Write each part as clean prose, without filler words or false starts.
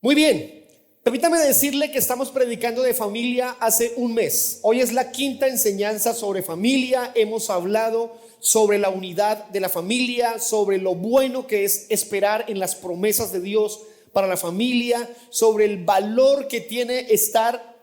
Muy bien, permítame decirle que estamos predicando de familia hace un mes. Hoy es la quinta enseñanza sobre familia. Hemos hablado sobre la unidad de la familia, sobre lo bueno que es esperar en las promesas de Dios para la familia, sobre el valor que tiene estar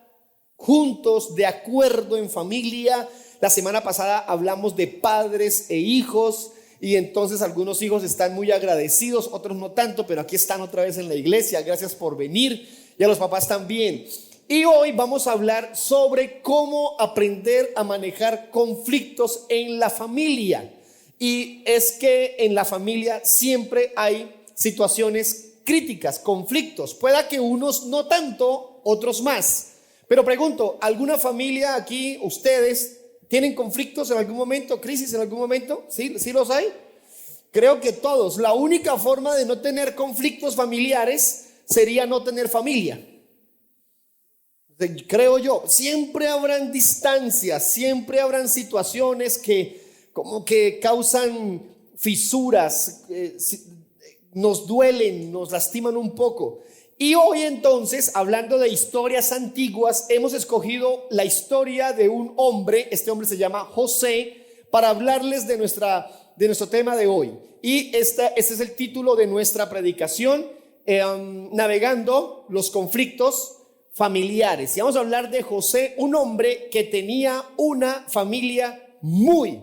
juntos, de acuerdo en familia. La semana pasada hablamos de padres e hijos. Y entonces algunos hijos están muy agradecidos, otros no tanto, pero aquí están otra vez en la iglesia. Gracias por venir, y a los papás también. Y hoy vamos a hablar sobre cómo aprender a manejar conflictos en la familia. Y es que en la familia siempre hay situaciones críticas, conflictos. Pueda que unos no tanto, otros más. Pero pregunto, ¿alguna familia aquí, ustedes, tienen conflictos en algún momento, crisis en algún momento? ¿Sí los hay? Creo que todos. La única forma de no tener conflictos familiares sería no tener familia. Creo yo. Siempre habrán distancias, siempre habrán situaciones que como que causan fisuras, nos duelen, nos lastiman un poco. Y hoy entonces, hablando de historias antiguas, hemos escogido la historia de un hombre. Este hombre se llama José, para hablarles de nuestro tema de hoy. Y este es el título de nuestra predicación, navegando los conflictos familiares. Y vamos a hablar de José, un hombre que tenía una familia muy,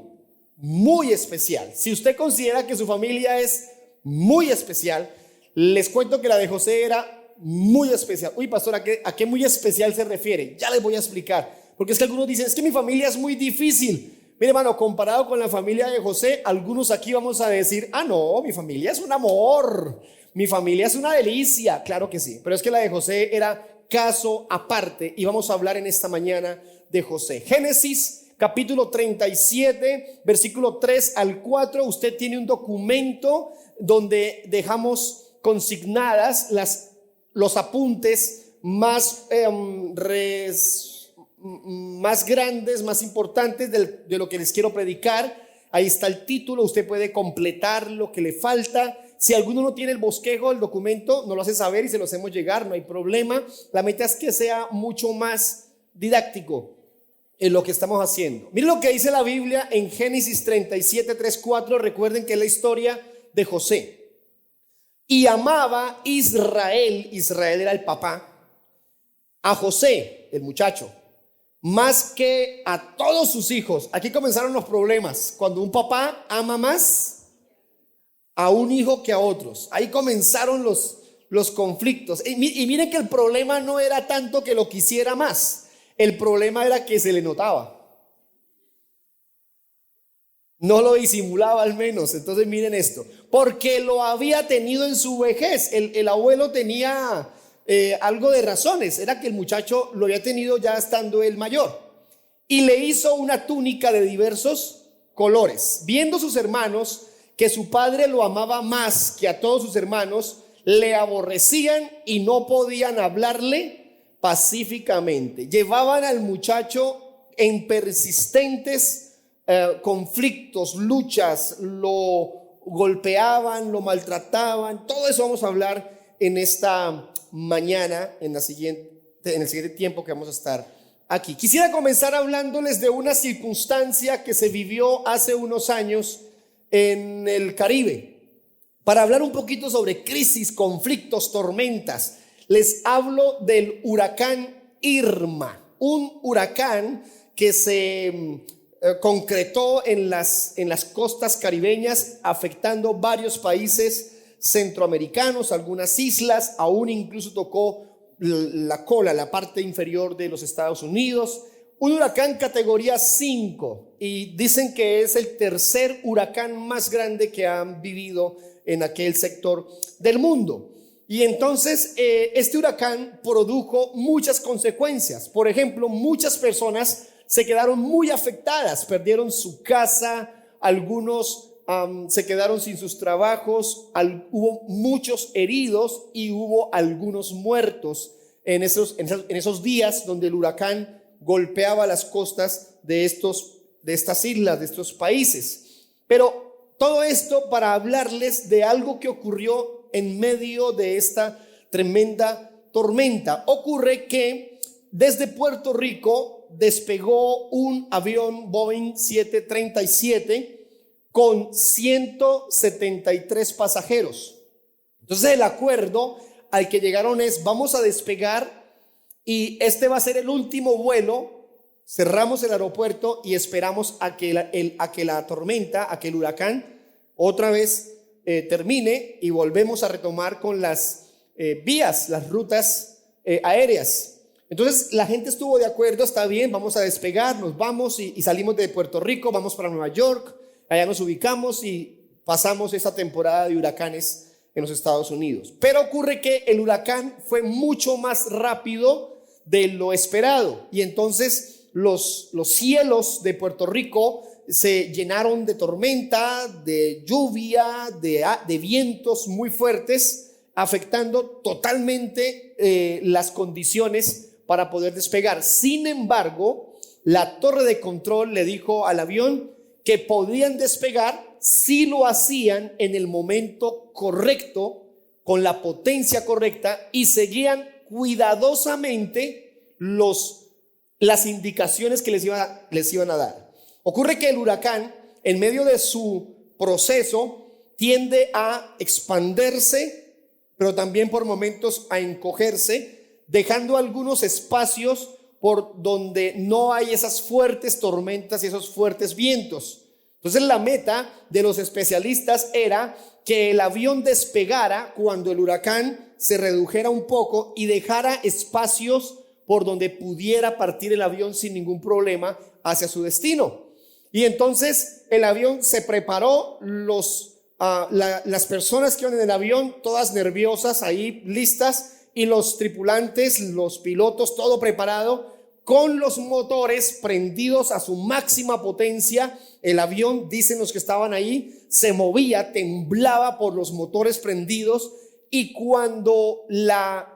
muy especial. Si usted considera que su familia es muy especial, les cuento que la de José era muy especial. Uy, pastor, ¿a qué muy especial se refiere? Ya les voy a explicar. Porque es que algunos dicen, es que mi familia es muy difícil. Mire, hermano, comparado con la familia de José, algunos aquí vamos a decir, no, mi familia es un amor, mi familia es una delicia. Claro que sí, pero es que la de José era caso aparte. Y vamos a hablar en esta mañana de José. Génesis capítulo 37, versículo 3 al 4. Usted tiene un documento donde dejamos consignadas los apuntes más grandes, más importantes de lo que les quiero predicar. Ahí está el título, usted puede completar lo que le falta. Si alguno no tiene el bosquejo del documento, nos lo hace saber y se lo hacemos llegar, no hay problema. La meta es que sea mucho más didáctico en lo que estamos haciendo. Miren lo que dice la Biblia en Génesis 37, 3, 4. Recuerden que es la historia de José. Y amaba Israel era el papá, a José, el muchacho, más que a todos sus hijos. Aquí comenzaron los problemas, cuando un papá ama más a un hijo que a otros. Ahí comenzaron los conflictos. Y miren que el problema no era tanto que lo quisiera más, el problema era que se le notaba. No lo disimulaba al menos. Entonces miren esto, porque lo había tenido en su vejez. El abuelo tenía algo de razones. Era que el muchacho lo había tenido ya estando él mayor. Y le hizo una túnica de diversos colores. Viendo sus hermanos que su padre lo amaba más que a todos sus hermanos, le aborrecían y no podían hablarle pacíficamente. Llevaban al muchacho en persistentes conflictos, luchas, lo golpeaban, lo maltrataban. Todo eso vamos a hablar en esta mañana, en el siguiente tiempo que vamos a estar aquí. Quisiera comenzar hablándoles de una circunstancia que se vivió hace unos años en el Caribe, para hablar un poquito sobre crisis, conflictos, tormentas. Les hablo del huracán Irma, un huracán que se concretó en las costas caribeñas, afectando varios países centroamericanos, algunas islas, aún incluso tocó la parte inferior de los Estados Unidos. Un huracán categoría 5, y dicen que es el tercer huracán más grande que han vivido en aquel sector del mundo. Y entonces este huracán produjo muchas consecuencias. Por ejemplo, muchas personas se quedaron muy afectadas, perdieron su casa, algunos se quedaron sin sus trabajos, hubo muchos heridos y hubo algunos muertos en esos días donde el huracán golpeaba las costas de estas islas, de estos países. Pero todo esto para hablarles de algo que ocurrió en medio de esta tremenda tormenta. Ocurre que desde Puerto Rico despegó un avión Boeing 737 con 173 pasajeros. Entonces el acuerdo al que llegaron es: vamos a despegar y este va a ser el último vuelo. Cerramos el aeropuerto y esperamos a que la tormenta, a que el huracán otra vez termine, y volvemos a retomar con las vías, las rutas aéreas. Entonces la gente estuvo de acuerdo: está bien, vamos a despegar, nos vamos y salimos de Puerto Rico, vamos para Nueva York, allá nos ubicamos y pasamos esa temporada de huracanes en los Estados Unidos. Pero ocurre que el huracán fue mucho más rápido de lo esperado, y entonces los cielos de Puerto Rico se llenaron de tormenta, de lluvia, de vientos muy fuertes, afectando totalmente las condiciones para poder despegar. Sin embargo, la torre de control le dijo al avión que podían despegar si lo hacían en el momento correcto, con la potencia correcta, y seguían cuidadosamente las indicaciones que les iban a dar. Ocurre que el huracán, en medio de su proceso, tiende a expandirse, pero también por momentos a encogerse, dejando algunos espacios por donde no hay esas fuertes tormentas y esos fuertes vientos. Entonces la meta de los especialistas era que el avión despegara cuando el huracán se redujera un poco y dejara espacios por donde pudiera partir el avión sin ningún problema hacia su destino. Y entonces el avión se preparó, las personas que iban en el avión, todas nerviosas ahí, listas, y los tripulantes, los pilotos, todo preparado, con los motores prendidos a su máxima potencia. El avión, dicen los que estaban ahí, se movía, temblaba por los motores prendidos, y cuando la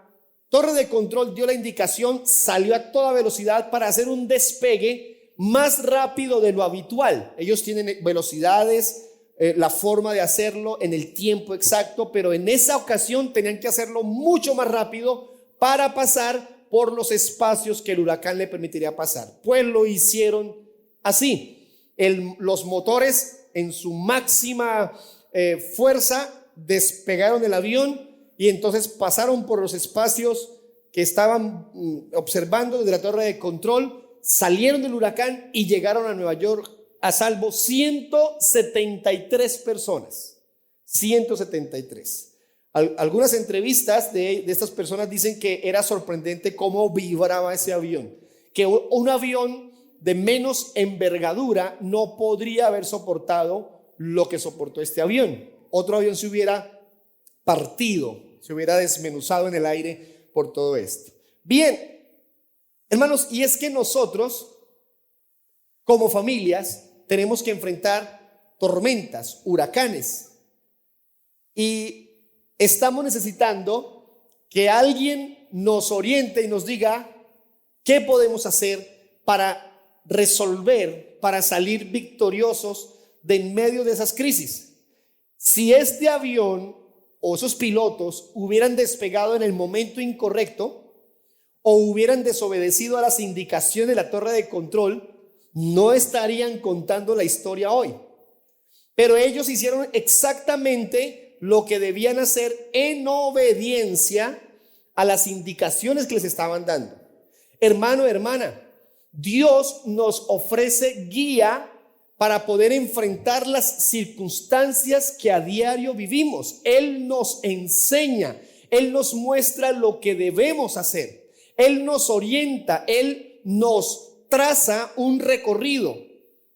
torre de control dio la indicación, salió a toda velocidad para hacer un despegue más rápido de lo habitual. Ellos tienen velocidades, la forma de hacerlo en el tiempo exacto, pero en esa ocasión tenían que hacerlo mucho más rápido para pasar por los espacios que el huracán le permitiría pasar. Pues lo hicieron así. Los motores en su máxima fuerza despegaron el avión, y entonces pasaron por los espacios que estaban observando desde la torre de control, salieron del huracán y llegaron a Nueva York a salvo. 173 personas, 173. Algunas entrevistas de estas personas dicen que era sorprendente cómo vibraba ese avión, que un avión de menos envergadura no podría haber soportado lo que soportó este avión. Otro avión se hubiera partido, se hubiera desmenuzado en el aire por todo esto. Bien, hermanos, y es que nosotros como familias tenemos que enfrentar tormentas, huracanes, y estamos necesitando que alguien nos oriente y nos diga qué podemos hacer para resolver, para salir victoriosos de en medio de esas crisis. Si este avión o esos pilotos hubieran despegado en el momento incorrecto o hubieran desobedecido a las indicaciones de la torre de control, no estarían contando la historia hoy. Pero ellos hicieron exactamente lo que debían hacer en obediencia a las indicaciones que les estaban dando. Hermano, hermana, Dios nos ofrece guía para poder enfrentar las circunstancias que a diario vivimos. Él nos enseña, Él nos muestra lo que debemos hacer, Él nos orienta, Él nos traza un recorrido.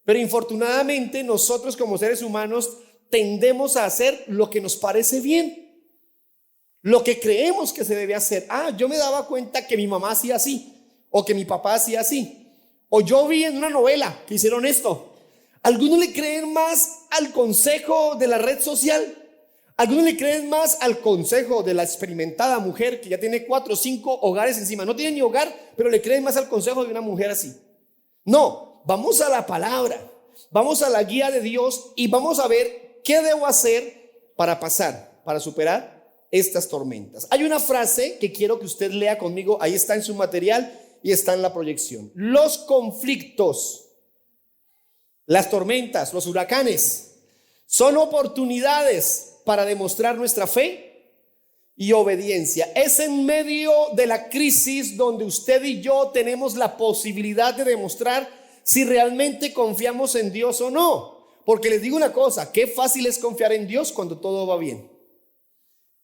Pero infortunadamente nosotros como seres humanos tendemos a hacer lo que nos parece bien, lo que creemos que se debe hacer. Yo me daba cuenta que mi mamá hacía así, o que mi papá hacía así, o yo vi en una novela que hicieron esto. Algunos le creen más al consejo de la red social, algunos le creen más al consejo de la experimentada mujer que ya tiene 4 o 5 hogares encima. No tiene ni hogar, pero le creen más al consejo de una mujer así. No, vamos a la palabra, vamos a la guía de Dios y vamos a ver qué debo hacer para pasar, para superar estas tormentas. Hay una frase que quiero que usted lea conmigo, ahí está en su material y está en la proyección. Los conflictos, las tormentas, los huracanes, son oportunidades para demostrar nuestra fe y obediencia. Es en medio de la crisis donde usted y yo tenemos la posibilidad de demostrar si realmente confiamos en Dios o no. Porque les digo una cosa, qué fácil es confiar en Dios cuando todo va bien.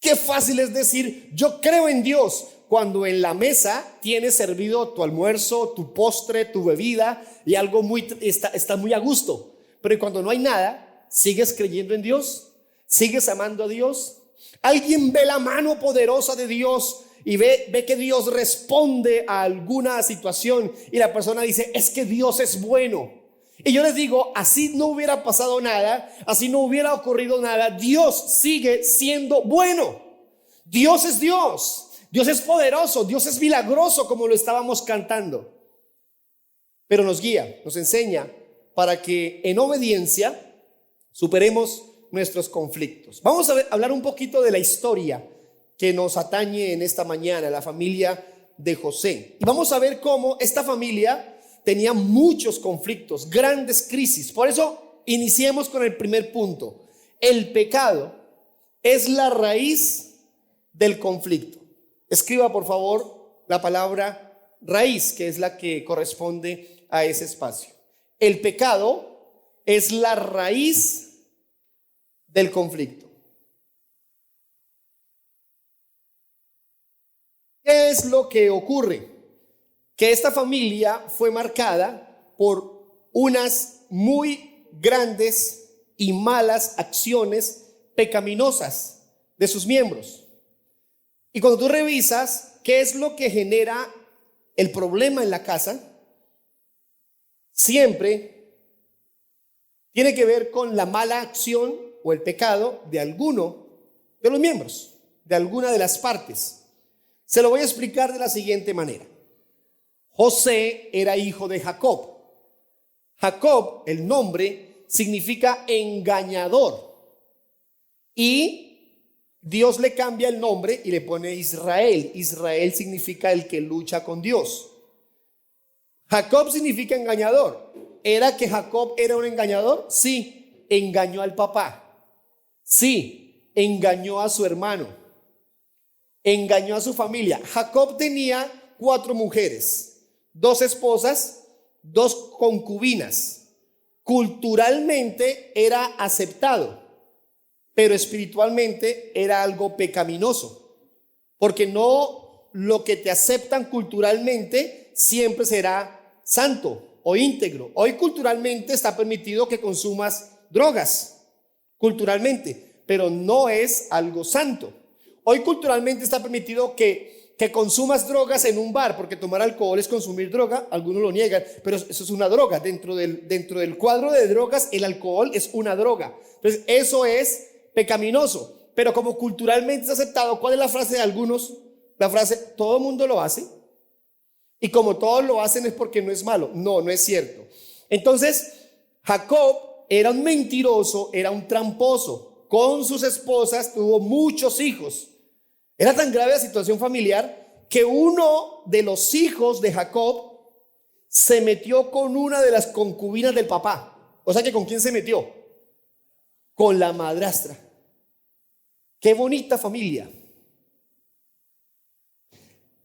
Qué fácil es decir, yo creo en Dios, cuando en la mesa tienes servido tu almuerzo, tu postre, tu bebida y algo está muy a gusto. Pero cuando no hay nada, ¿sigues creyendo en Dios? ¿Sigues amando a Dios? Alguien ve la mano poderosa de Dios y ve que Dios responde a alguna situación y la persona dice, es que Dios es bueno. Y yo les digo, así no hubiera pasado nada, así no hubiera ocurrido nada, Dios sigue siendo bueno. Dios es Dios, Dios es poderoso, Dios es milagroso, como lo estábamos cantando. Pero nos guía, nos enseña para que en obediencia superemos nuestros conflictos. Vamos a hablar un poquito de la historia que nos atañe en esta mañana, la familia de José. Y vamos a ver cómo esta familia tenía muchos conflictos, grandes crisis. Por eso iniciemos con el primer punto. El pecado es la raíz del conflicto. Escriba por favor la palabra raíz, que es la que corresponde a ese espacio. El pecado es la raíz del conflicto. ¿Qué es lo que ocurre? Que esta familia fue marcada por unas muy grandes y malas acciones pecaminosas de sus miembros. Y cuando tú revisas qué es lo que genera el problema en la casa, siempre tiene que ver con la mala acción o el pecado de alguno de los miembros, de alguna de las partes. Se lo voy a explicar de la siguiente manera. José era hijo de Jacob. Jacob, el nombre, significa engañador. Y Dios le cambia el nombre y le pone Israel. Israel significa el que lucha con Dios. Jacob significa engañador. ¿Era que Jacob era un engañador? Sí, engañó al papá. Sí, engañó a su hermano. Engañó a su familia. Jacob tenía 4 mujeres. 2 esposas, 2 concubinas. Culturalmente era aceptado, pero espiritualmente era algo pecaminoso, porque no lo que te aceptan culturalmente siempre será santo o íntegro. Hoy culturalmente está permitido que consumas drogas, culturalmente, pero no es algo santo. Hoy culturalmente está permitido que consumas drogas en un bar, porque tomar alcohol es consumir droga, algunos lo niegan, pero eso es una droga. Dentro del cuadro de drogas, el alcohol es una droga. Entonces, eso es pecaminoso. Pero como culturalmente es aceptado, ¿cuál es la frase de algunos? La frase, todo el mundo lo hace, y como todos lo hacen es porque no es malo. No, no es cierto. Entonces, Jacob era un mentiroso, era un tramposo. Con sus esposas tuvo muchos hijos. Era tan grave la situación familiar que uno de los hijos de Jacob se metió con una de las concubinas del papá. O sea que ¿con quién se metió? Con la madrastra. Qué bonita familia.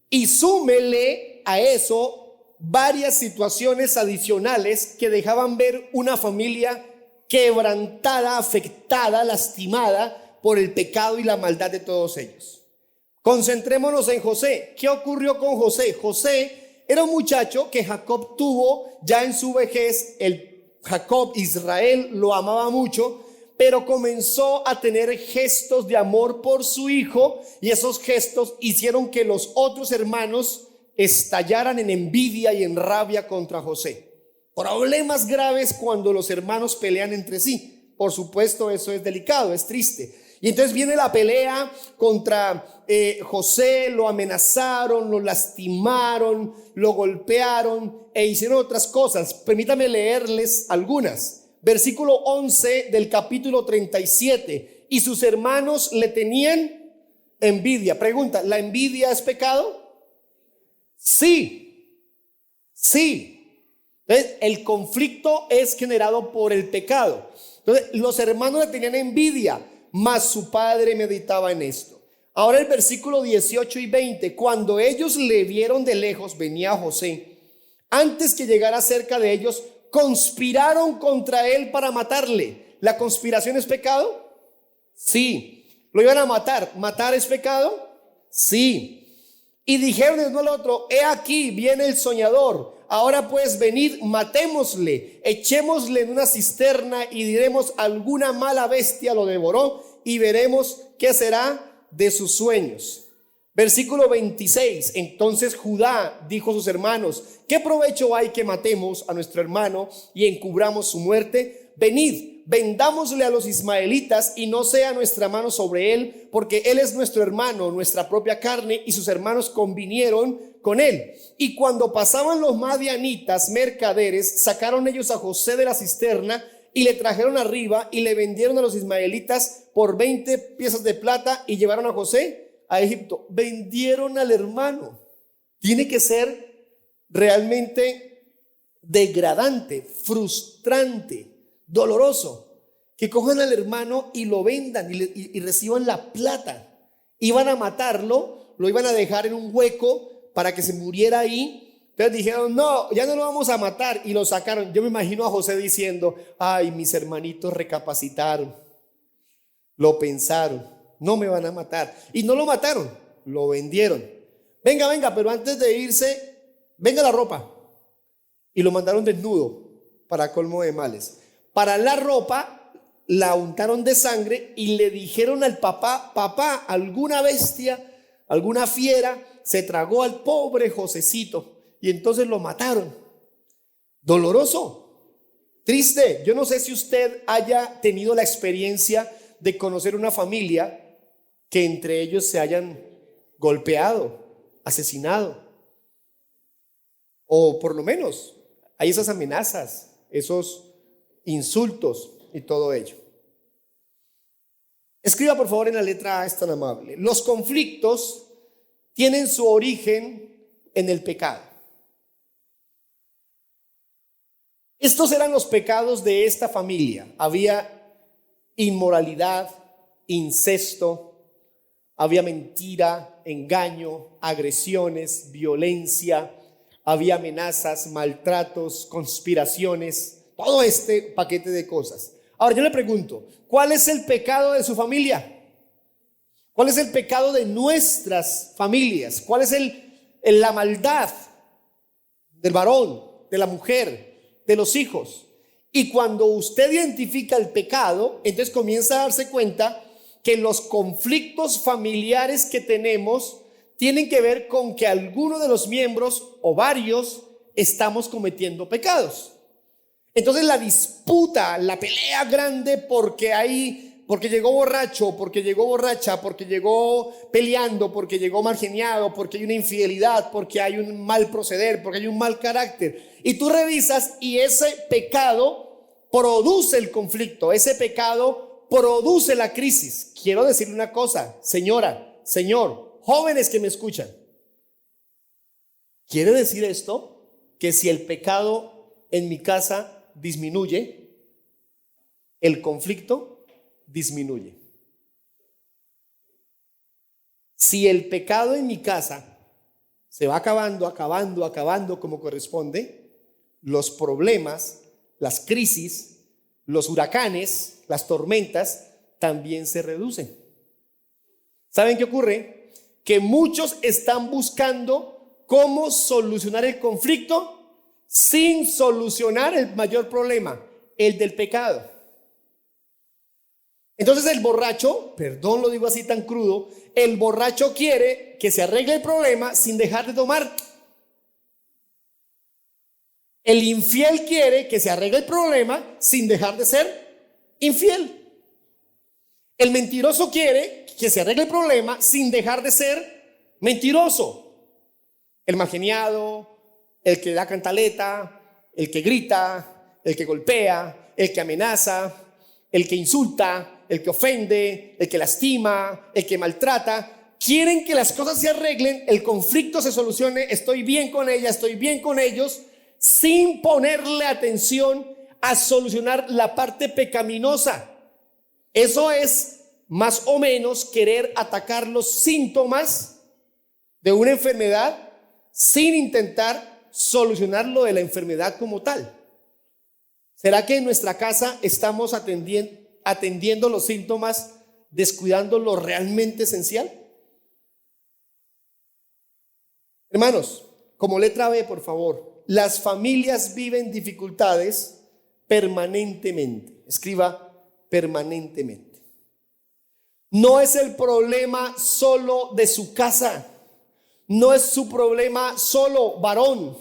Y súmele a eso varias situaciones adicionales que dejaban ver una familia quebrantada, afectada, lastimada por el pecado y la maldad de todos ellos. Concentrémonos en José. ¿Qué ocurrió con José? José era un muchacho que Jacob tuvo ya en su vejez. Jacob, Israel, lo amaba mucho, pero comenzó a tener gestos de amor por su hijo, y esos gestos hicieron que los otros hermanos estallaran en envidia y en rabia contra José. Problemas graves cuando los hermanos pelean entre sí. Por supuesto, eso es delicado, es triste. Y entonces viene la pelea contra José, lo amenazaron, lo lastimaron, lo golpearon e hicieron otras cosas. Permítame leerles algunas. Versículo 11 del capítulo 37. Y sus hermanos le tenían Envidia. Pregunta, ¿la envidia es pecado? Sí, sí. Entonces, el conflicto es generado por el pecado. Entonces, los hermanos le tenían envidia, mas su padre meditaba en esto. Ahora el versículo 18 y 20, cuando ellos le vieron de lejos, venía José, antes que llegara cerca de ellos, conspiraron contra él para matarle. ¿La conspiración es pecado? Sí. ¿Lo iban a matar? ¿Matar es pecado? Sí. Y dijeron el uno al otro, he aquí viene el soñador, ahora pues venid, matémosle, echémosle en una cisterna y diremos, alguna mala bestia lo devoró y veremos qué será de sus sueños. Versículo 26, entonces Judá dijo a sus hermanos, ¿qué provecho hay que matemos a nuestro hermano y encubramos su muerte? Venid, vendámosle a los ismaelitas y no sea nuestra mano sobre él, porque él es nuestro hermano, nuestra propia carne. Y sus hermanos convinieron con él. Y cuando pasaban los madianitas mercaderes, sacaron ellos a José de la cisterna y le trajeron arriba y le vendieron a los ismaelitas por 20 piezas de plata y llevaron a José a Egipto. Vendieron al hermano. Tiene que ser realmente degradante, frustrante, doloroso, que cojan al hermano y lo vendan y reciban la plata. Iban a matarlo, lo iban a dejar en un hueco para que se muriera ahí. Entonces dijeron, no, ya no lo vamos a matar, y lo sacaron. Yo me imagino a José diciendo, ay, mis hermanitos recapacitaron, lo pensaron, no me van a matar. Y no lo mataron, lo vendieron. Venga, pero antes de irse, venga la ropa. Y lo mandaron desnudo, para colmo de males. Para la ropa la untaron de sangre y le dijeron al papá, papá, alguna bestia, alguna fiera se tragó al pobre Josecito. Y entonces lo mataron. Doloroso, triste. Yo no sé si usted haya tenido la experiencia de conocer una familia que entre ellos se hayan golpeado, asesinado, o por lo menos hay esas amenazas, esos insultos y todo ello. Escriba por favor en la letra A, es tan amable. Los conflictos tienen su origen en el pecado. Estos eran los pecados de esta familia. Había inmoralidad, incesto, había mentira, engaño, agresiones, violencia, había amenazas, maltratos, conspiraciones, todo este paquete de cosas. Ahora yo le pregunto, ¿cuál es el pecado de su familia? ¿Cuál es el pecado de nuestras familias? ¿Cuál es la maldad del varón, de la mujer, de los hijos? Y cuando usted identifica el pecado, entonces comienza a darse cuenta que los conflictos familiares que tenemos tienen que ver con que alguno de los miembros o varios estamos cometiendo pecados. Entonces la disputa, la pelea grande porque llegó borracho, porque llegó borracha, porque llegó peleando, porque llegó mal geniado, porque hay una infidelidad, porque hay un mal proceder, porque hay un mal carácter. Y tú revisas y ese pecado produce el conflicto, ese pecado produce la crisis. Quiero decirle una cosa, señora, señor, jóvenes que me escuchan. ¿Quiere decir esto? Que si el pecado en mi casa disminuye, el conflicto disminuye. Si el pecado en mi casa se va acabando como corresponde, los problemas, las crisis, los huracanes, las tormentas también se reducen. ¿Saben qué ocurre? Que muchos están buscando cómo solucionar el conflicto sin solucionar el mayor problema, el del pecado. Entonces el borracho, perdón lo digo así tan crudo, el borracho quiere que se arregle el problema sin dejar de tomar. El infiel quiere que se arregle el problema sin dejar de ser infiel. El mentiroso quiere que se arregle el problema sin dejar de ser mentiroso. El mal geniado, el que da cantaleta, el que grita, el que golpea, el que amenaza, el que insulta, el que ofende, el que lastima, el que maltrata, quieren que las cosas se arreglen, el conflicto se solucione, estoy bien con ella, estoy bien con ellos, sin ponerle atención a solucionar la parte pecaminosa. Eso es más o menos querer atacar los síntomas de una enfermedad sin intentar solucionar lo de la enfermedad como tal. ¿Será que en nuestra casa estamos atendiendo los síntomas, descuidando lo realmente esencial? Hermanos, como letra B, por favor, las familias viven dificultades permanentemente. Escriba permanentemente. No es el problema solo de su casa. No es su problema solo varón.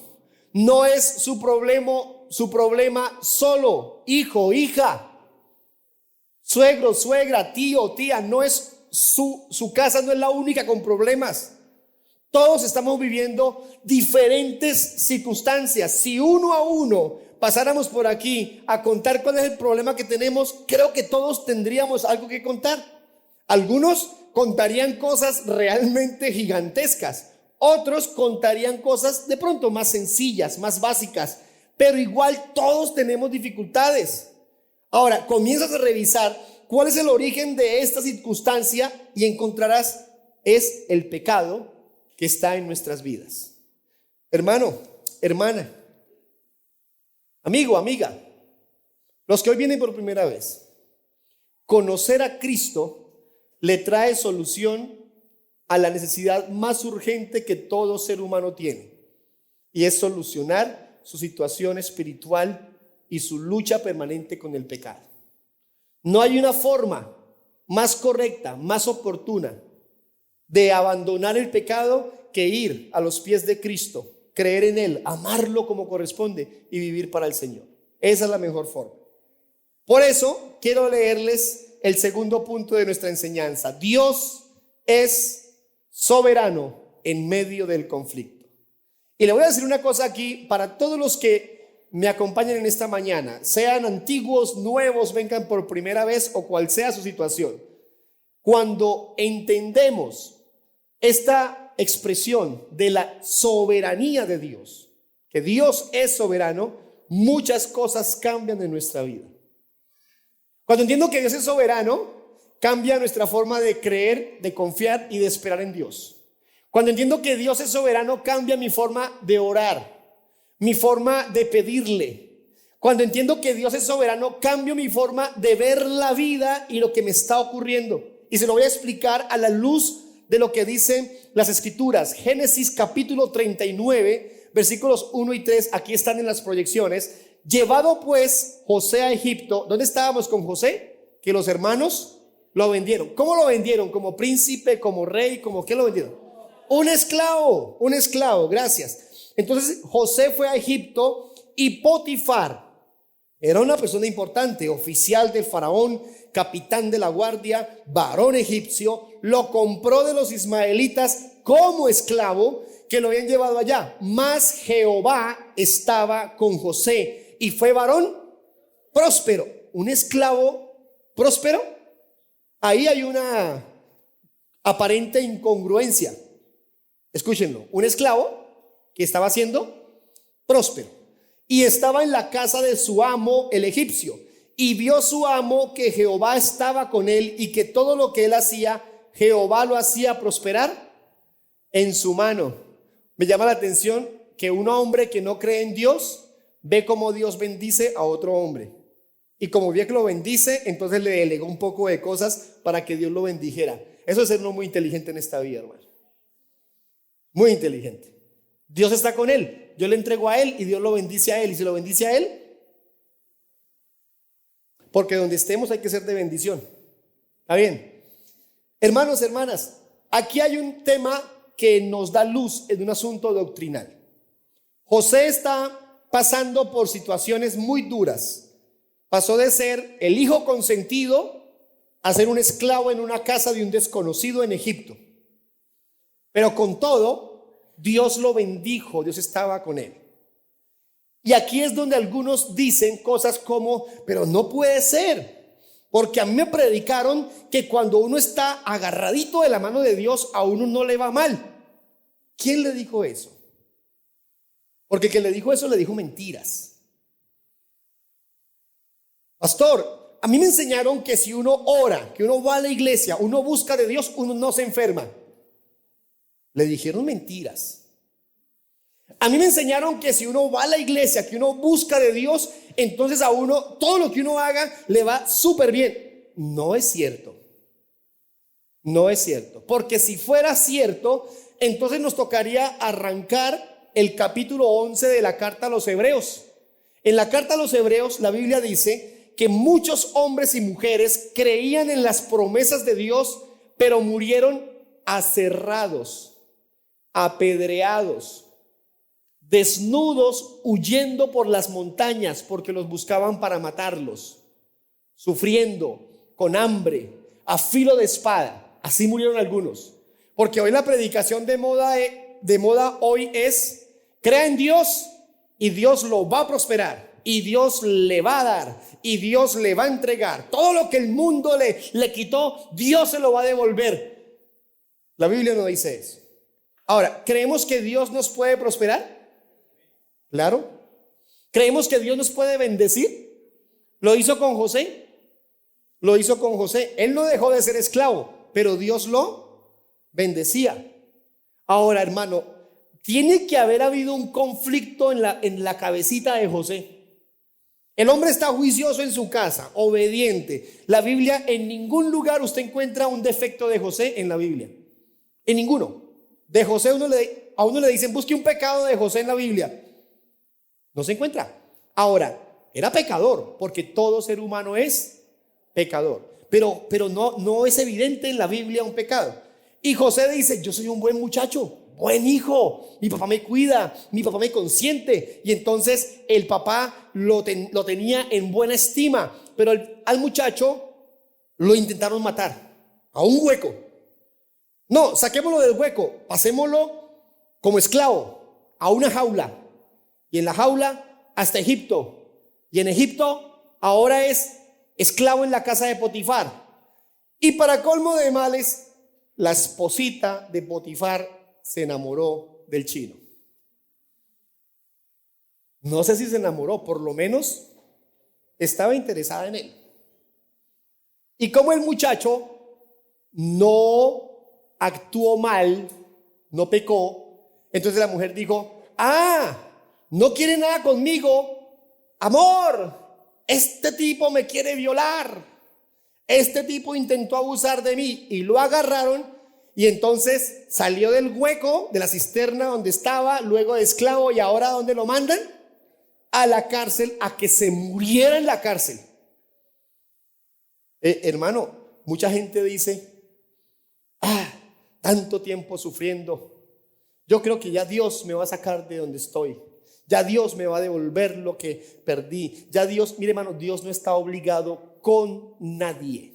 No es su problema solo hijo, hija, suegro, suegra, tío, tía. No es su casa, no es la única con problemas. Todos estamos viviendo diferentes circunstancias. Si uno a uno pasáramos por aquí a contar cuál es el problema que tenemos, creo que todos tendríamos algo que contar. Algunos contarían cosas realmente gigantescas. Otros contarían cosas de pronto más sencillas, más básicas. Pero igual todos tenemos dificultades. Ahora, comienzas a revisar cuál es el origen de esta circunstancia y encontrarás es el pecado que está en nuestras vidas. Hermano, hermana, amigo, amiga, los que hoy vienen por primera vez, conocer a Cristo le trae solución a la necesidad más urgente que todo ser humano tiene, y es solucionar su situación espiritual y su lucha permanente con el pecado. No hay una forma más correcta, más oportuna de abandonar el pecado que ir a los pies de Cristo, creer en Él, amarlo como corresponde y vivir para el Señor. Esa es la mejor forma. Por eso quiero leerles el segundo punto de nuestra enseñanza. Dios es soberano en medio del conflicto. Y le voy a decir una cosa aquí para todos los que me acompañan en esta mañana, sean antiguos, nuevos, vengan por primera vez o cual sea su situación. Cuando entendemos esta expresión de la soberanía de Dios, que Dios es soberano, muchas cosas cambian en nuestra vida. Cuando entiendo que Dios es soberano, cambia nuestra forma de creer, de confiar y de esperar en Dios. Cuando entiendo que Dios es soberano, cambia mi forma de orar, mi forma de pedirle. Cuando entiendo que Dios es soberano, cambio mi forma de ver la vida y lo que me está ocurriendo. Y se lo voy a explicar a la luz de lo que dicen las escrituras. Génesis capítulo 39, versículos 1 y 3, aquí están en las proyecciones. Llevado pues José a Egipto. ¿Dónde estábamos con José? Que los hermanos lo vendieron. ¿Cómo lo vendieron? ¿Como príncipe, como rey, como qué lo vendieron? Un esclavo, gracias. Entonces José fue a Egipto y Potifar era una persona importante, oficial del faraón, capitán de la guardia, varón egipcio, lo compró de los ismaelitas como esclavo que lo habían llevado allá. Mas Jehová estaba con José y fue varón próspero. Un esclavo próspero. Ahí hay una aparente incongruencia. Escúchenlo, un esclavo que estaba siendo próspero y estaba en la casa de su amo el egipcio, y vio su amo que Jehová estaba con él y que todo lo que él hacía, Jehová lo hacía prosperar en su mano. Me llama la atención que un hombre que no cree en Dios ve cómo Dios bendice a otro hombre, y como vio que lo bendice, entonces le delegó un poco de cosas para que Dios lo bendijera. Eso es ser uno muy inteligente en esta vida, hermano. Muy inteligente. Dios está con él, yo le entrego a él y Dios lo bendice a él. Y si lo bendice a él, porque donde estemos hay que ser de bendición. ¿Está bien? Hermanos, hermanas, aquí hay un tema que nos da luz en un asunto doctrinal. José está pasando por situaciones muy duras. Pasó de ser el hijo consentido a ser un esclavo en una casa de un desconocido en Egipto. Pero con todo, Dios lo bendijo, Dios estaba con él. Y aquí es donde algunos dicen cosas como, pero no puede ser. Porque a mí me predicaron que cuando uno está agarradito de la mano de Dios, a uno no le va mal. ¿Quién le dijo eso? Porque el que le dijo eso le dijo mentiras. Pastor, a mí me enseñaron que si uno ora, que uno va a la iglesia, uno busca de Dios, uno no se enferma. Le dijeron mentiras. A mí me enseñaron que si uno va a la iglesia, que uno busca de Dios, entonces a uno, todo lo que uno haga le va súper bien. No es cierto. No es cierto. Porque si fuera cierto, entonces nos tocaría arrancar el capítulo 11 de la carta a los Hebreos. En la carta a los Hebreos, la Biblia dice que muchos hombres y mujeres creían en las promesas de Dios, pero murieron aserrados, apedreados, desnudos, huyendo por las montañas porque los buscaban para matarlos, sufriendo, con hambre, a filo de espada. Así murieron algunos. Porque hoy la predicación de moda hoy es: crea en Dios y Dios lo va a prosperar, y Dios le va a dar, y Dios le va a entregar. Todo lo que el mundo le quitó, Dios se lo va a devolver. La Biblia no dice eso. Ahora, ¿creemos que Dios nos puede prosperar? Claro. ¿Creemos que Dios nos puede bendecir? Lo hizo con José. Lo hizo con José. Él no dejó de ser esclavo, pero Dios lo bendecía. Ahora, hermano, tiene que haber habido un conflicto en la cabecita de José. El hombre está juicioso en su casa, obediente. La Biblia, en ningún lugar usted encuentra un defecto de José en la Biblia. En ninguno. De José a uno le dicen: busque un pecado de José en la Biblia. No se encuentra. Ahora, era pecador, porque todo ser humano es pecador. Pero no es evidente en la Biblia un pecado. Y José dice: yo soy un buen muchacho, buen hijo, mi papá me cuida, mi papá me consiente. Y entonces el papá lo tenía en buena estima. Pero al muchacho lo intentaron matar a un hueco. No, saquémoslo del hueco, pasémoslo como esclavo a una jaula. Y en la jaula hasta Egipto. Y en Egipto ahora es esclavo en la casa de Potifar. Y para colmo de males, la esposita de Potifar se enamoró del chino. No sé si se enamoró, por lo menos estaba interesada en él. Y como el muchacho no actuó mal, no pecó, entonces la mujer dijo: no quiere nada conmigo, amor, este tipo me quiere violar, este tipo intentó abusar de mí. Y lo agarraron, y entonces salió del hueco de la cisterna donde estaba, luego de esclavo, y ahora ¿dónde lo mandan? A la cárcel, a que se muriera en la cárcel. Hermano, mucha gente dice: tanto tiempo sufriendo, yo creo que ya Dios me va a sacar de donde estoy, ya Dios me va a devolver lo que perdí, ya Dios. Mire, hermano, Dios no está obligado con nadie,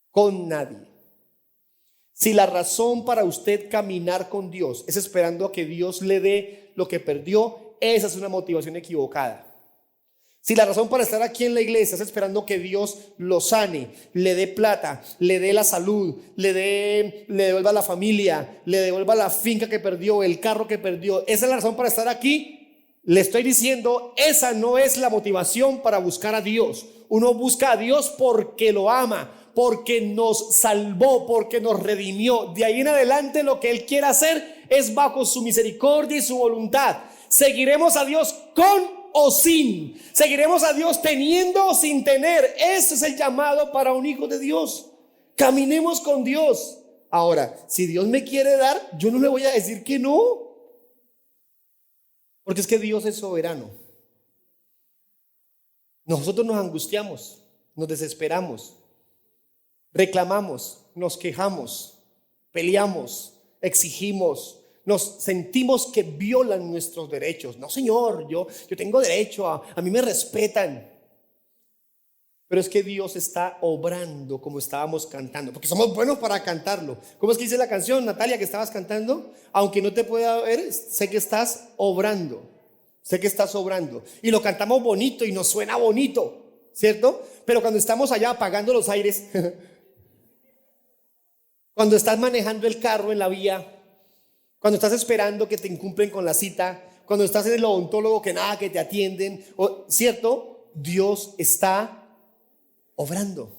con nadie. Si la razón para usted caminar con Dios es esperando a que Dios le dé lo que perdió, esa es una motivación equivocada. Si la razón para estar aquí en la iglesia es esperando que Dios lo sane, le dé plata, le dé la salud, le devuelva la familia, le devuelva la finca que perdió, el carro que perdió, esa es la razón para estar aquí, le estoy diciendo, esa no es la motivación para buscar a Dios. Uno busca a Dios porque lo ama, porque nos salvó, porque nos redimió. De ahí en adelante lo que Él quiere hacer es bajo su misericordia y su voluntad. Seguiremos a Dios con o sin, seguiremos a Dios teniendo o sin tener. Ese es el llamado para un hijo de Dios. Caminemos con Dios. Ahora, si Dios me quiere dar, yo no le voy a decir que no, porque es que Dios es soberano. Nosotros nos angustiamos, nos desesperamos, reclamamos, nos quejamos, peleamos, exigimos, nos sentimos que violan nuestros derechos. No, Señor, yo tengo derecho, a mí me respetan. Pero es que Dios está obrando como estábamos cantando, porque somos buenos para cantarlo. ¿Cómo es que dice la canción, Natalia, que estabas cantando? Aunque no te pueda ver, sé que estás obrando. Sé que estás obrando. Y lo cantamos bonito y nos suena bonito. ¿cierto? Pero cuando estamos allá apagando los aires, cuando estás manejando el carro en la vía, cuando estás esperando que te incumplen con la cita, cuando estás en el odontólogo que nada, que te atienden, ¿cierto? Dios está obrando.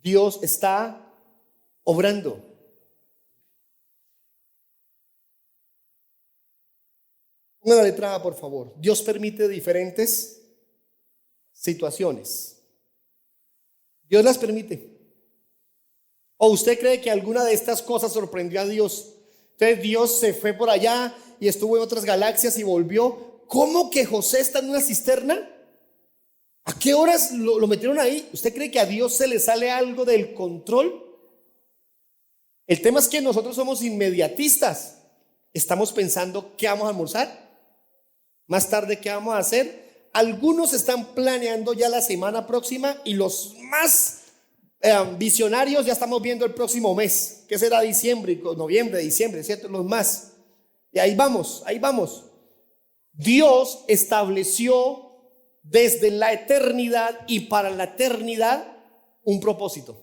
Dios está obrando. Ponga la letra A, por favor. Dios permite diferentes situaciones. Dios las permite. ¿O usted cree que alguna de estas cosas sorprendió a Dios? Entonces Dios se fue por allá y estuvo en otras galaxias y volvió. ¿Cómo que José está en una cisterna? ¿A qué horas lo metieron ahí? ¿Usted cree que a Dios se le sale algo del control? El tema es que nosotros somos inmediatistas. Estamos pensando qué vamos a almorzar, más tarde qué vamos a hacer. Algunos están planeando ya la semana próxima y los más visionarios ya estamos viendo el próximo mes, que será diciembre, noviembre, diciembre, ¿cierto? Los más. Y ahí vamos, ahí vamos. Dios estableció desde la eternidad y para la eternidad un propósito.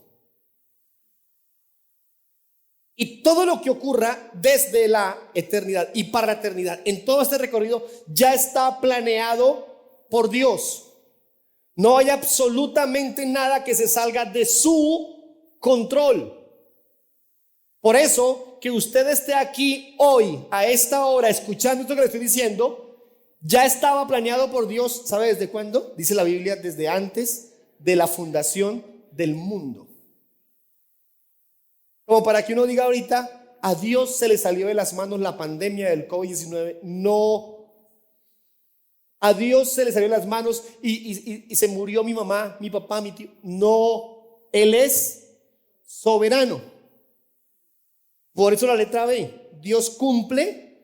Y todo lo que ocurra desde la eternidad y para la eternidad, en todo este recorrido, ya está planeado por Dios. No hay absolutamente nada que se salga de su control. Por eso, que usted esté aquí hoy, a esta hora, escuchando esto que le estoy diciendo, ya estaba planeado por Dios. ¿Sabe desde cuándo? Dice la Biblia, desde antes de la fundación del mundo. Como para que uno diga ahorita, a Dios se le salió de las manos la pandemia del COVID-19. No. A Dios se le salió de las manos y se murió mi mamá, mi papá, mi tío. No. Él es soberano. Por eso la letra B. Dios cumple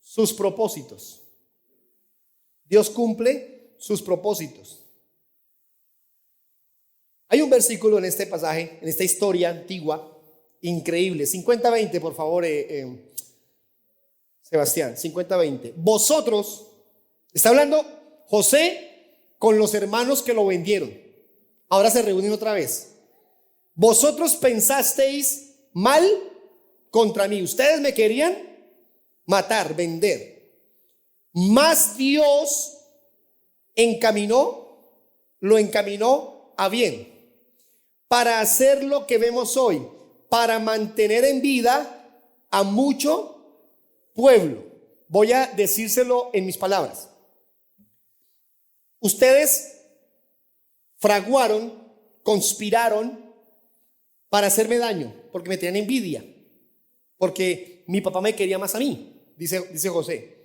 sus propósitos. Dios cumple sus propósitos. Hay un versículo en este pasaje, en esta historia antigua, increíble. 50-20, por favor, Sebastián. 50-20. Vosotros, está hablando José con los hermanos que lo vendieron. Ahora se reúnen otra vez. Vosotros pensasteis mal contra mí. Ustedes me querían matar, vender. Mas Dios lo encaminó a bien, para hacer lo que vemos hoy, para mantener en vida a mucho pueblo. Voy a decírselo en mis palabras. Ustedes fraguaron, conspiraron para hacerme daño, porque me tenían envidia, porque mi papá me quería más a mí, dice José.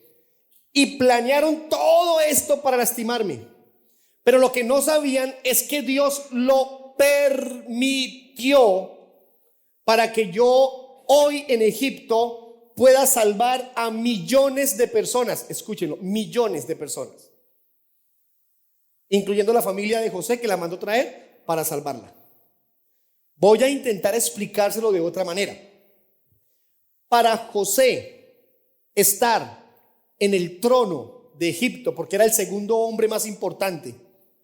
Y planearon todo esto para lastimarme. Pero lo que no sabían es que Dios lo permitió para que yo hoy en Egipto pueda salvar a millones de personas. Escúchenlo, millones de personas, incluyendo la familia de José, que la mandó traer para salvarla. Voy a intentar explicárselo de otra manera. Para José estar en el trono de Egipto, porque era el segundo hombre más importante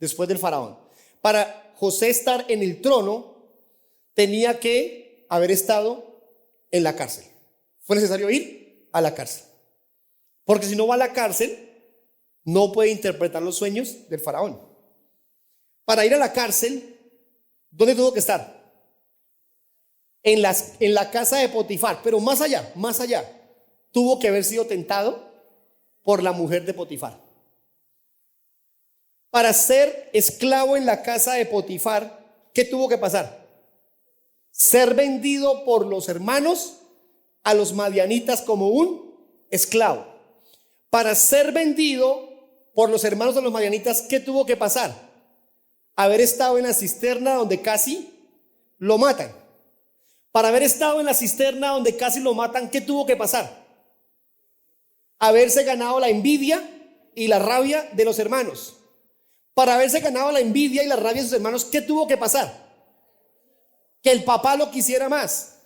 después del faraón, para José estar en el trono tenía que haber estado en la cárcel. Fue necesario ir a la cárcel, porque si no va a la cárcel no puede interpretar los sueños del faraón. Para ir a la cárcel, ¿dónde tuvo que estar? En la casa de Potifar. Pero más allá, tuvo que haber sido tentado por la mujer de Potifar. Para ser esclavo en la casa de Potifar, ¿qué tuvo que pasar? Ser vendido por los hermanos a los madianitas como un esclavo. Para ser vendido por los hermanos de los madianitas, ¿qué tuvo que pasar? Haber estado en la cisterna donde casi lo matan. Para haber estado en la cisterna donde casi lo matan, ¿qué tuvo que pasar? Haberse ganado la envidia y la rabia de los hermanos. Para haberse ganado la envidia y la rabia de sus hermanos, ¿qué tuvo que pasar? Que el papá lo quisiera más.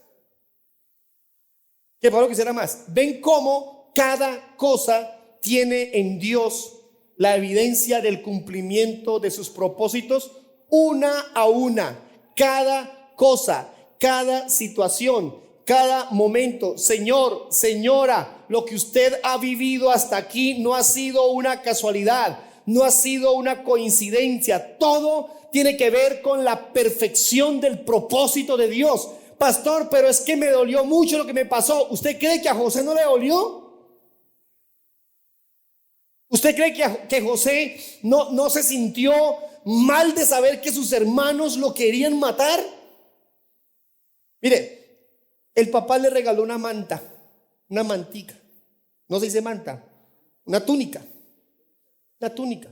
Que el papá lo quisiera más. ¿Ven cómo cada cosa tiene en Dios la evidencia del cumplimiento de sus propósitos una a una, cada cosa, cada situación, cada momento. Señor, señora, lo que usted ha vivido hasta aquí no ha sido una casualidad, no ha sido una coincidencia. Todo tiene que ver con la perfección del propósito de Dios. Pastor, pero es que me dolió mucho lo que me pasó. ¿Usted cree que a José no le dolió? ¿Usted cree que José no se sintió mal de saber que sus hermanos lo querían matar? Mire, el papá le regaló una manta, una mantica. No se dice manta, una túnica. Una túnica.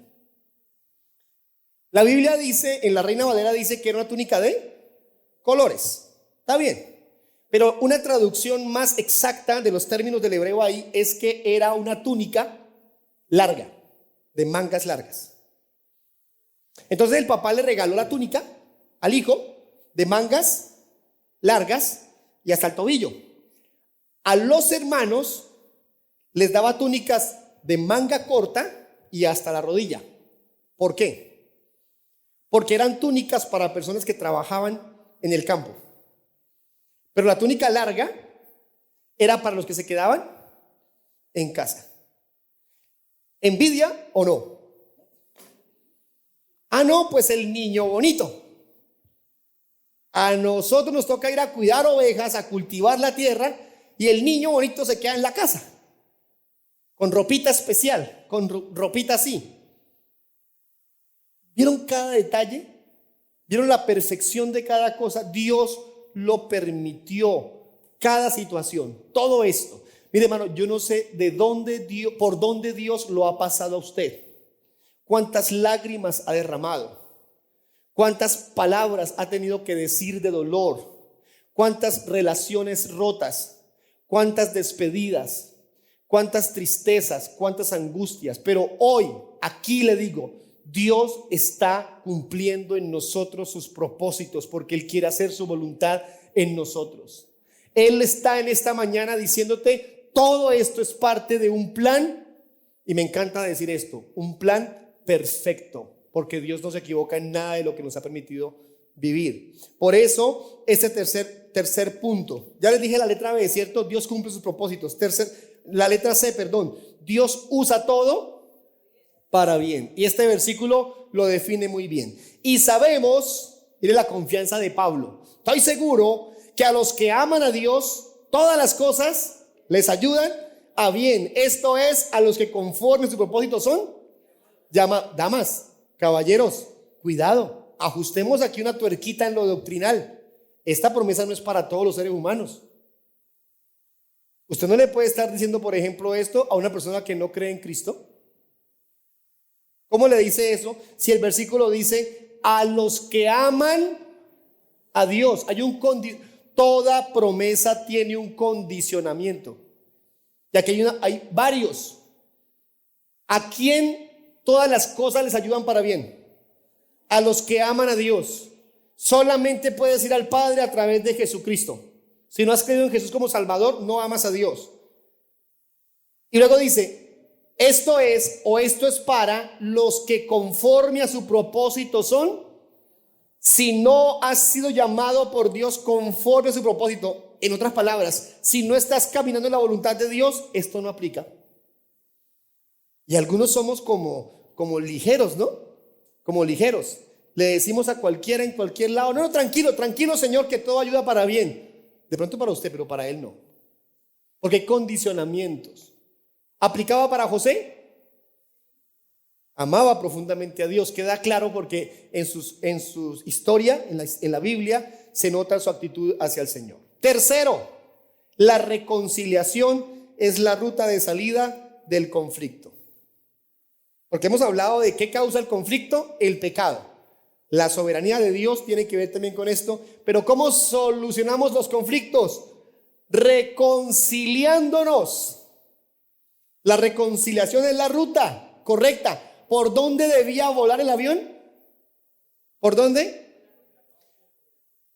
La Biblia dice, en la Reina Valera dice que era una túnica de colores. Está bien. Pero una traducción más exacta de los términos del hebreo ahí es que era una túnica larga, de mangas largas. Entonces el papá le regaló la túnica al hijo de mangas largas y hasta el tobillo. A los hermanos les daba túnicas de manga corta y hasta la rodilla. ¿Por qué? Porque eran túnicas para personas que trabajaban en el campo. Pero la túnica larga era para los que se quedaban en casa. ¿Envidia o no? Ah, no, pues el niño bonito. A nosotros nos toca ir a cuidar ovejas, a cultivar la tierra, y el niño bonito se queda en la casa, con ropita especial, con ropita así. ¿Vieron cada detalle? ¿Vieron la perfección de cada cosa? Dios lo permitió, cada situación, todo esto. Mire, hermano, yo no sé por dónde Dios lo ha pasado a usted. Cuántas lágrimas ha derramado, cuántas palabras ha tenido que decir de dolor, cuántas relaciones rotas, cuántas despedidas, cuántas tristezas, cuántas angustias. Pero hoy, aquí le digo, Dios está cumpliendo en nosotros sus propósitos porque Él quiere hacer su voluntad en nosotros. Él está en esta mañana diciéndote: todo esto es parte de un plan, y me encanta decir esto, un plan perfecto, porque Dios no se equivoca en nada de lo que nos ha permitido vivir. Por eso, este tercer punto, ya les dije la letra B, ¿cierto? Dios cumple sus propósitos. La letra C, perdón, Dios usa todo para bien. Y este versículo lo define muy bien. Y sabemos, mire la confianza de Pablo, estoy seguro que a los que aman a Dios, todas las cosas les ayudan a bien. Esto es, a los que conforme a su propósito son damas, caballeros, cuidado, ajustemos aquí una tuerquita en lo doctrinal. Esta promesa no es para todos los seres humanos. Usted no le puede estar diciendo, por ejemplo, esto a una persona que no cree en Cristo. ¿Cómo le dice eso? Si el versículo dice a los que aman a Dios. Toda promesa tiene un condicionamiento. Y aquí hay varios. ¿A quién todas las cosas les ayudan para bien? A los que aman a Dios. Solamente puedes ir al Padre a través de Jesucristo. Si no has creído en Jesús como Salvador, no amas a Dios. Y luego dice, esto es para los que conforme a su propósito son. Si no has sido llamado por Dios conforme a su propósito, en otras palabras, si no estás caminando en la voluntad de Dios, esto no aplica. Y algunos somos como ligeros, ¿no? Como ligeros. Le decimos a cualquiera en cualquier lado: no, tranquilo, Señor, que todo ayuda para bien. De pronto para usted, pero para él no. Porque hay condicionamientos. ¿Aplicaba para José? Amaba profundamente a Dios, queda claro porque en su historia, en la Biblia, se nota su actitud hacia el Señor. Tercero, la reconciliación es la ruta de salida del conflicto. Porque hemos hablado de qué causa el conflicto: el pecado. La soberanía de Dios tiene que ver también con esto. Pero ¿cómo solucionamos los conflictos? Reconciliándonos. La reconciliación es la ruta correcta. ¿Por dónde debía volar el avión? ¿Por dónde?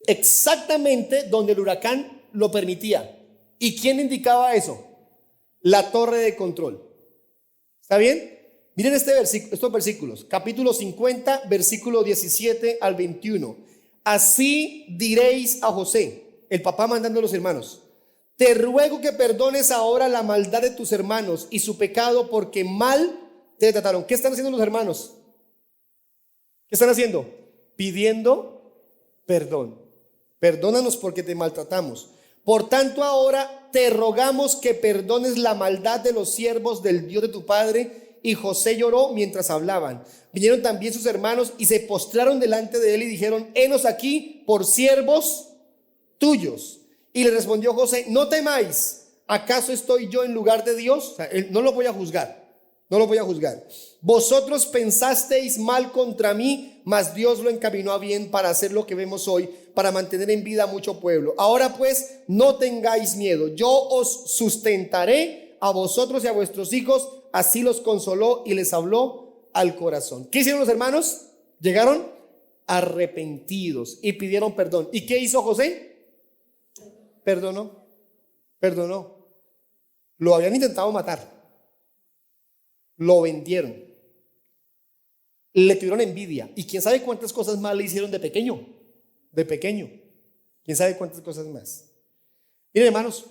Exactamente donde el huracán lo permitía. ¿Y quién indicaba eso? La torre de control. ¿Está bien? Miren estos versículos, capítulo 50, versículo 17 al 21. Así diréis a José, el papá mandando a los hermanos: te ruego que perdones ahora la maldad de tus hermanos y su pecado, porque mal te trataron. ¿Qué están haciendo los hermanos? ¿Qué están haciendo? Pidiendo perdón. Perdónanos porque te maltratamos. Por tanto, ahora te rogamos que perdones la maldad de los siervos del Dios de tu padre. Y José lloró mientras hablaban. Vinieron también sus hermanos y se postraron delante de él y dijeron: henos aquí por siervos tuyos. Y le respondió José: no temáis, ¿acaso estoy yo en lugar de Dios? O sea, no lo voy a juzgar, no lo voy a juzgar. Vosotros pensasteis mal contra mí, mas Dios lo encaminó a bien para hacer lo que vemos hoy, para mantener en vida a mucho pueblo. Ahora pues, no tengáis miedo, yo os sustentaré a vosotros y a vuestros hijos. Así los consoló y les habló al corazón. ¿Qué hicieron los hermanos? Llegaron arrepentidos y pidieron perdón. ¿Y qué hizo José? Perdonó. Lo habían intentado matar, lo vendieron, le tuvieron envidia, y quién sabe cuántas cosas más le hicieron de pequeño, quién sabe cuántas cosas más. Miren, hermanos,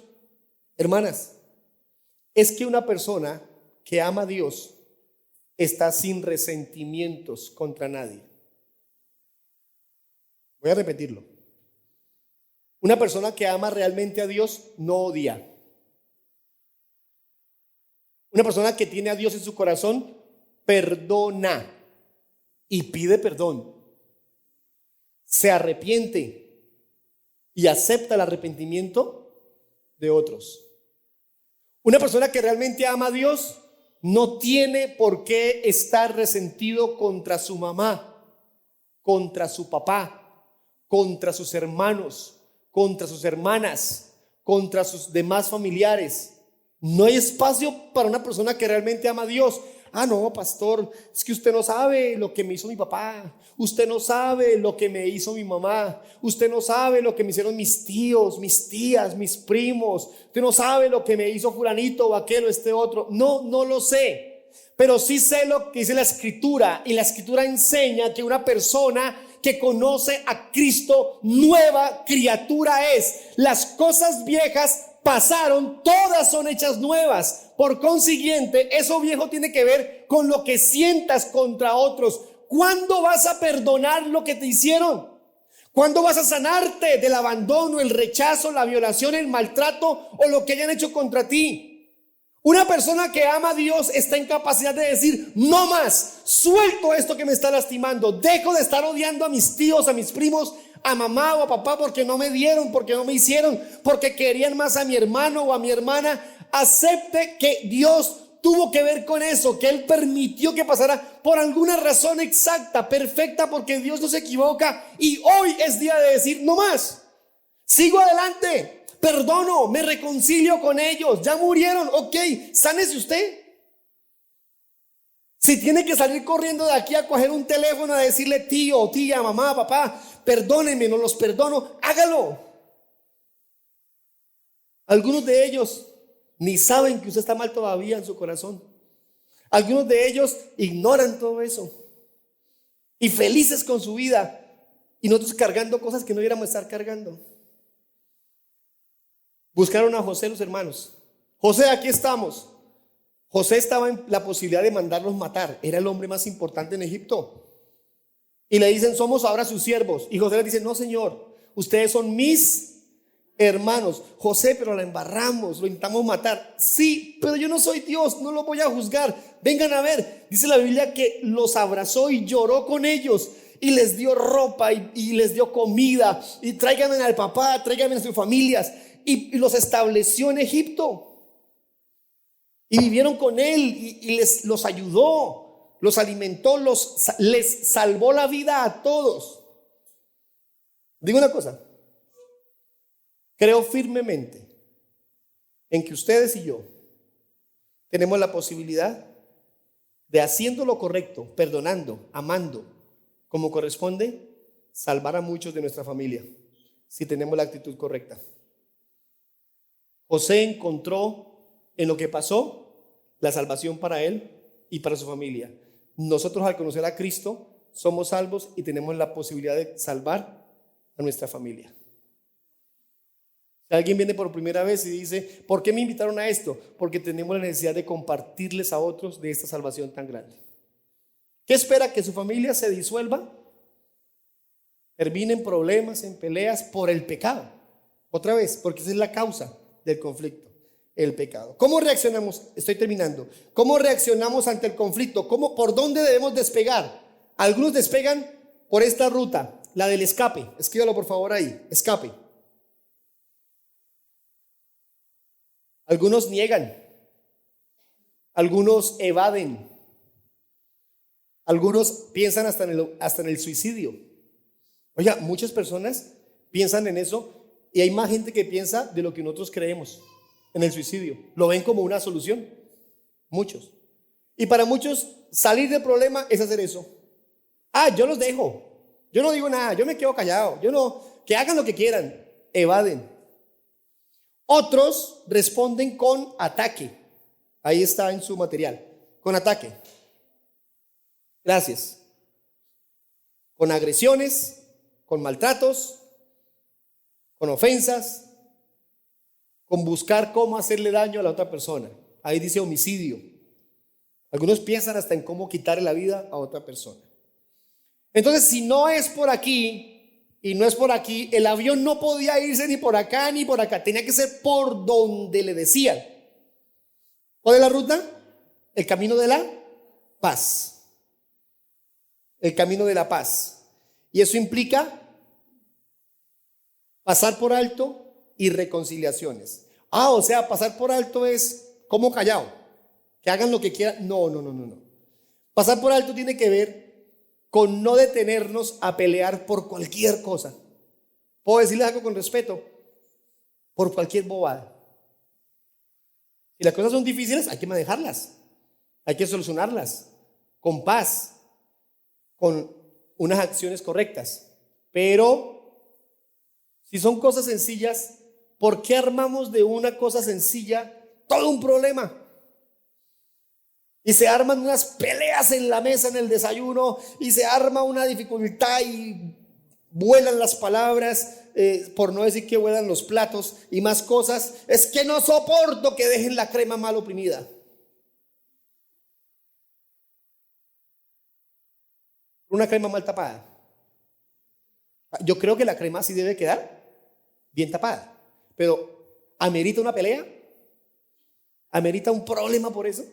hermanas, es que una persona que ama a Dios está sin resentimientos contra nadie. Voy a repetirlo. Una persona que ama realmente a Dios no odia. Una persona que tiene a Dios en su corazón perdona y pide perdón. Se arrepiente y acepta el arrepentimiento de otros. Una persona que realmente ama a Dios no tiene por qué estar resentido contra su mamá, contra su papá, contra sus hermanos, contra sus hermanas, contra sus demás familiares. No hay espacio para una persona que realmente ama a Dios. Ah, no, pastor, es que usted no sabe lo que me hizo mi papá, usted no sabe lo que me hizo mi mamá, usted no sabe lo que me hicieron mis tíos, mis tías, mis primos, usted no sabe lo que me hizo fulanito o aquel o este otro. No lo sé, pero sí sé lo que dice la Escritura, y la Escritura enseña que una persona que conoce a Cristo, nueva criatura es. Las cosas viejas pasaron, todas son hechas nuevas. Por consiguiente, eso viejo tiene que ver con lo que sientas contra otros. ¿Cuándo vas a perdonar lo que te hicieron? ¿Cuándo vas a sanarte del abandono, el rechazo, la violación, el maltrato o lo que hayan hecho contra ti? Una persona que ama a Dios está en capacidad de decir: no más, suelto esto que me está lastimando, dejo de estar odiando a mis tíos, a mis primos, a mamá o a papá porque no me dieron, porque no me hicieron, porque querían más a mi hermano o a mi hermana. Acepte que Dios tuvo que ver con eso, que Él permitió que pasara por alguna razón exacta, perfecta, porque Dios no se equivoca. Y hoy es día de decir: no más, sigo adelante, perdono, me reconcilio con ellos, ya murieron, ok, sánese usted. Si tiene que salir corriendo de aquí a coger un teléfono a decirle: tío, tía, mamá, papá, perdónenme, no los perdono, hágalo. Algunos de ellos ni saben que usted está mal todavía en su corazón. Algunos de ellos ignoran todo eso y felices con su vida, y nosotros cargando cosas que no debiéramos estar cargando. Buscaron a José los hermanos. José, aquí estamos. José estaba en la posibilidad de mandarlos matar. Era el hombre más importante en Egipto. Y le dicen: somos ahora sus siervos. Y José les dice: no, señor, ustedes son mis hermanos. José, pero la embarramos, lo intentamos matar. Sí, pero yo no soy Dios, no lo voy a juzgar. Vengan a ver. Dice la Biblia que los abrazó y lloró con ellos, y les dio ropa y les dio comida, y tráiganme al papá, tráiganme a sus familias, y los estableció en Egipto. Y vivieron con él y los ayudó, los alimentó, les salvó la vida a todos. Digo una cosa: creo firmemente en que ustedes y yo tenemos la posibilidad de, haciendo lo correcto, perdonando, amando como corresponde, salvar a muchos de nuestra familia, si tenemos la actitud correcta. José encontró en lo que pasó la salvación para él y para su familia. Nosotros, al conocer a Cristo, somos salvos y tenemos la posibilidad de salvar a nuestra familia. Si alguien viene por primera vez y dice, ¿por qué me invitaron a esto? Porque tenemos la necesidad de compartirles a otros de esta salvación tan grande. ¿Qué espera? ¿Que su familia se disuelva? Termine en problemas, en peleas por el pecado. Otra vez, porque esa es la causa del conflicto, el pecado. ¿Cómo reaccionamos? Estoy terminando. ¿Cómo reaccionamos ante el conflicto? ¿Por dónde debemos despegar? Algunos despegan por esta ruta, la del escape. Escríbalo por favor ahí, escape. Algunos niegan, algunos evaden, algunos piensan hasta en el suicidio. Oiga, muchas personas piensan en eso y hay más gente que piensa de lo que nosotros creemos, en el suicidio. Lo ven como una solución, muchos. Y para muchos salir del problema es hacer eso. Yo los dejo, yo no digo nada, yo me quedo callado, que hagan lo que quieran, evaden. Otros responden con ataque. Ahí está en su material, con ataque. Gracias. Con agresiones, con maltratos, con ofensas, con buscar cómo hacerle daño a la otra persona. Ahí dice homicidio. Algunos piensan hasta en cómo quitarle la vida a otra persona. Entonces, si no es por aquí y no es por aquí, el avión no podía irse ni por acá ni por acá. Tenía que ser por donde le decían. ¿Cuál es la ruta? El camino de la paz. El camino de la paz. Y eso implica pasar por alto y reconciliaciones. O sea, pasar por alto es como callado, que hagan lo que quieran. No. Pasar por alto tiene que ver con no detenernos a pelear por cualquier cosa. Puedo decirles algo con respeto, por cualquier bobada. Si las cosas son difíciles, hay que manejarlas, hay que solucionarlas con paz, con unas acciones correctas. Pero si son cosas sencillas, ¿por qué armamos de una cosa sencilla todo un problema? Y se arman unas peleas en la mesa, en el desayuno, y se arma una dificultad y vuelan las palabras, por no decir que vuelan los platos y más cosas. Es que no soporto que dejen la crema mal oprimida. Una crema mal tapada. Yo creo que la crema sí debe quedar bien tapada, pero ¿amerita una pelea? ¿Amerita un problema por eso?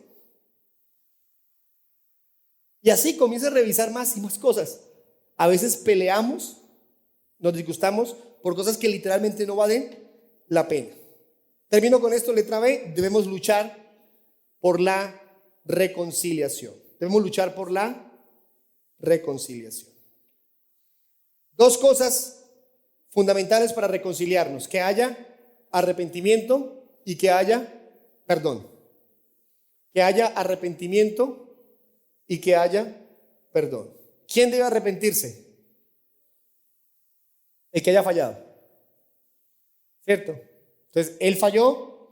Y así comienza a revisar más y más cosas. A veces peleamos, nos disgustamos por cosas que literalmente no valen la pena. Termino con esto, letra B. Debemos luchar por la reconciliación. Debemos luchar por la reconciliación. Dos cosas fundamentales para reconciliarnos: que haya arrepentimiento y que haya perdón. Que haya arrepentimiento y que haya perdón. ¿Quién debe arrepentirse? El que haya fallado, ¿cierto? Entonces, él falló,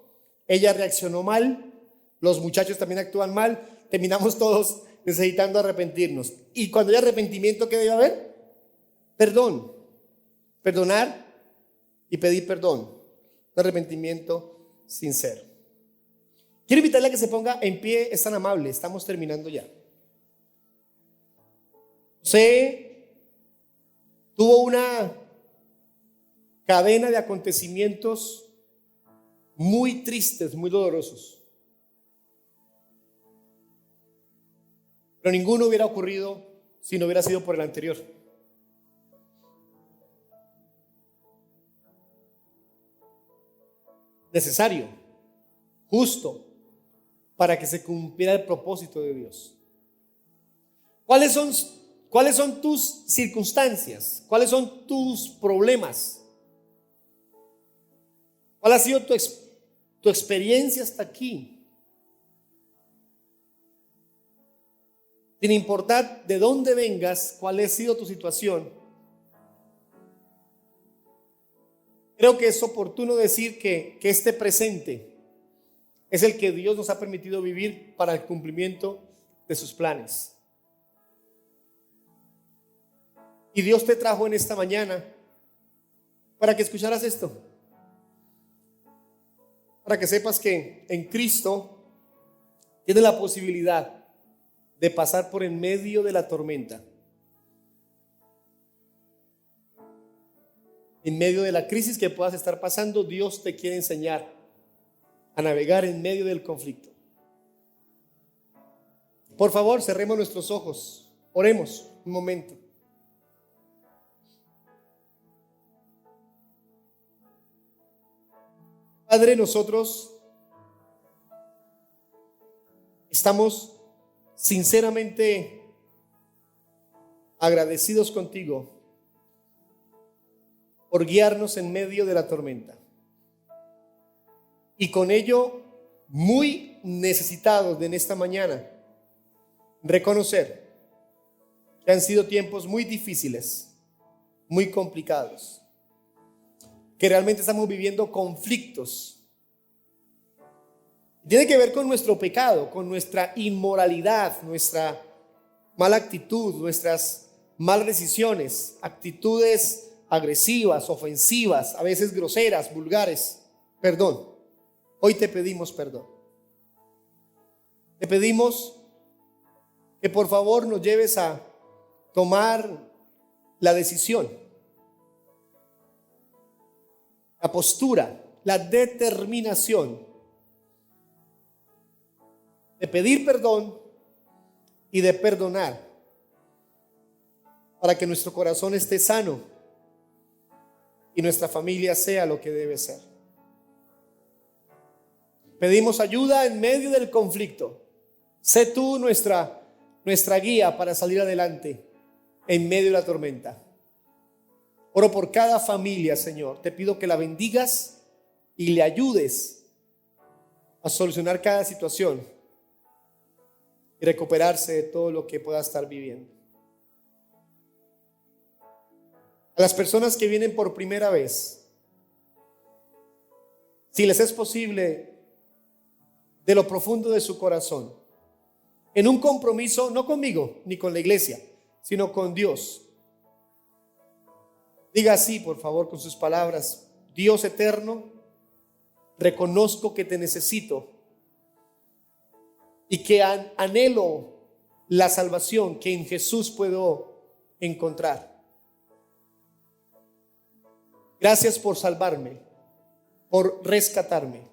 ella reaccionó mal, los muchachos también actúan mal, terminamos todos necesitando arrepentirnos. Y cuando hay arrepentimiento, ¿qué debe haber? Perdón. Perdonar y pedir perdón. Un arrepentimiento sincero. Quiero invitarle a que se ponga en pie, es tan amable, estamos terminando ya. Tuvo una cadena de acontecimientos muy tristes, muy dolorosos. Pero ninguno hubiera ocurrido si no hubiera sido por el anterior. Necesario, justo, para que se cumpliera el propósito de Dios. ¿Cuáles son tus circunstancias? ¿Cuáles son tus problemas? ¿Cuál ha sido tu experiencia hasta aquí? Sin importar de dónde vengas, cuál ha sido tu situación, creo que es oportuno decir que este presente es el que Dios nos ha permitido vivir para el cumplimiento de sus planes. Y Dios te trajo en esta mañana para que escucharas esto, para que sepas que en Cristo tienes la posibilidad de pasar por en medio de la tormenta, en medio de la crisis que puedas estar pasando. Dios te quiere enseñar a navegar en medio del conflicto. Por favor, cerremos nuestros ojos, oremos un momento. Padre, nosotros estamos sinceramente agradecidos contigo por guiarnos en medio de la tormenta, y con ello muy necesitados de en esta mañana reconocer que han sido tiempos muy difíciles, muy complicados, que realmente estamos viviendo conflictos. Tiene que ver con nuestro pecado, con nuestra inmoralidad, nuestra mala actitud, nuestras malas decisiones, actitudes agresivas, ofensivas, a veces groseras, vulgares. Perdón. Hoy te pedimos perdón. Te pedimos que por favor nos lleves a tomar la decisión, la postura, la determinación de pedir perdón y de perdonar, para que nuestro corazón esté sano y nuestra familia sea lo que debe ser. Pedimos ayuda en medio del conflicto. Sé tú nuestra guía para salir adelante en medio de la tormenta. Oro por cada familia, Señor. Te pido que la bendigas y le ayudes a solucionar cada situación y recuperarse de todo lo que pueda estar viviendo. A las personas que vienen por primera vez, si les es posible, de lo profundo de su corazón, en un compromiso, no conmigo ni con la iglesia, sino con Dios, diga así, por favor, con sus palabras: Dios eterno, reconozco que te necesito y que anhelo la salvación que en Jesús puedo encontrar. Gracias por salvarme, por rescatarme.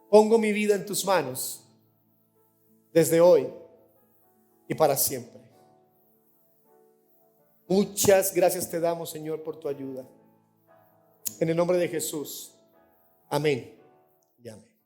Pongo mi vida en tus manos desde hoy y para siempre. Muchas gracias te damos, Señor, por tu ayuda. En el nombre de Jesús. Amén y amén.